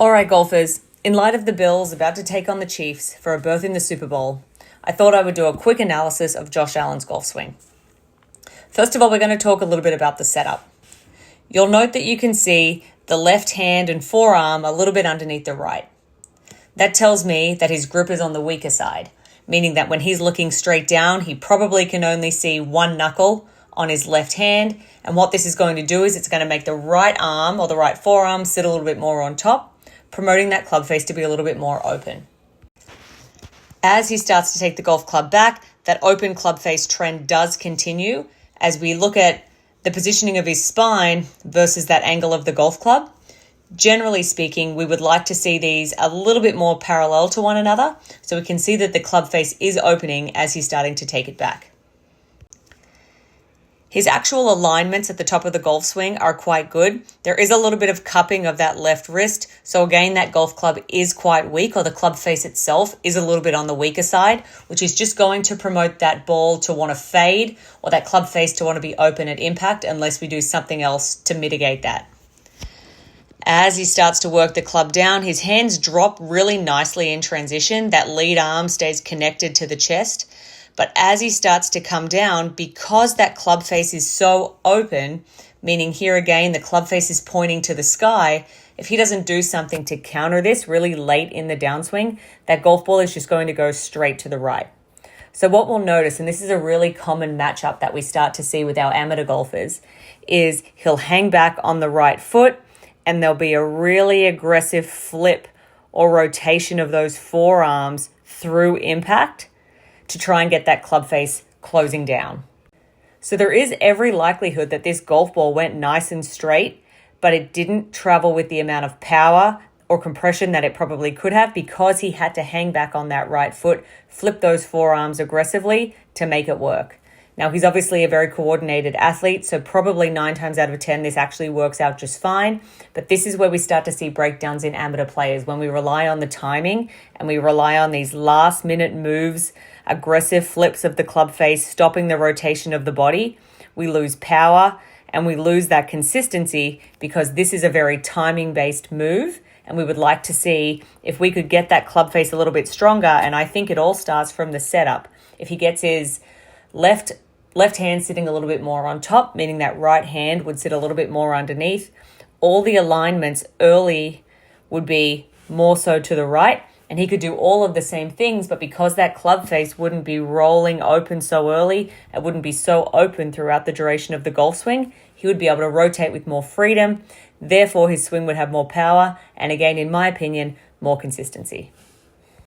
All right, golfers, in light of the Bills about to take on the Chiefs for a berth in the Super Bowl, I thought I would do a quick analysis of Josh Allen's golf swing. First of all, we're going to talk a little bit about the setup. You'll note that you can see the left hand and forearm a little bit underneath the right. That tells me that his grip is on the weaker side, meaning that when he's looking straight down, he probably can only see one knuckle on his left hand. And what this is going to do is it's going to make the right arm or the right forearm sit a little bit more on top, promoting that club face to be a little bit more open. As he starts to take the golf club back, that open club face trend does continue as we look at the positioning of his spine versus that angle of the golf club. Generally speaking, we would like to see these a little bit more parallel to one another, so we can see that the club face is opening as he's starting to take it back. His actual alignments at the top of the golf swing are quite good. There is a little bit of cupping of that left wrist. So again, that golf club is quite weak, or the club face itself is a little bit on the weaker side, which is just going to promote that ball to want to fade or that club face to want to be open at impact unless we do something else to mitigate that. As he starts to work the club down, his hands drop really nicely in transition. That lead arm stays connected to the chest. But as he starts to come down, because that club face is so open, meaning here again, the club face is pointing to the sky, if he doesn't do something to counter this really late in the downswing, that golf ball is just going to go straight to the right. So what we'll notice, and this is a really common matchup that we start to see with our amateur golfers, is he'll hang back on the right foot and there'll be a really aggressive flip or rotation of those forearms through impact to try and get that club face closing down. So there is every likelihood that this golf ball went nice and straight, but it didn't travel with the amount of power or compression that it probably could have because he had to hang back on that right foot, flip those forearms aggressively to make it work. Now, he's obviously a very coordinated athlete, so probably 9 times out of 10, this actually works out just fine. But this is where we start to see breakdowns in amateur players when we rely on the timing and we rely on these last minute moves, aggressive flips of the club face, stopping the rotation of the body. We lose power and we lose that consistency because this is a very timing-based move. And we would like to see if we could get that club face a little bit stronger. And I think it all starts from the setup. If he gets his left hand sitting a little bit more on top, meaning that right hand would sit a little bit more underneath. All the alignments early would be more so to the right, and he could do all of the same things, but because that club face wouldn't be rolling open so early, it wouldn't be so open throughout the duration of the golf swing, he would be able to rotate with more freedom. Therefore, his swing would have more power, and again, in my opinion, more consistency.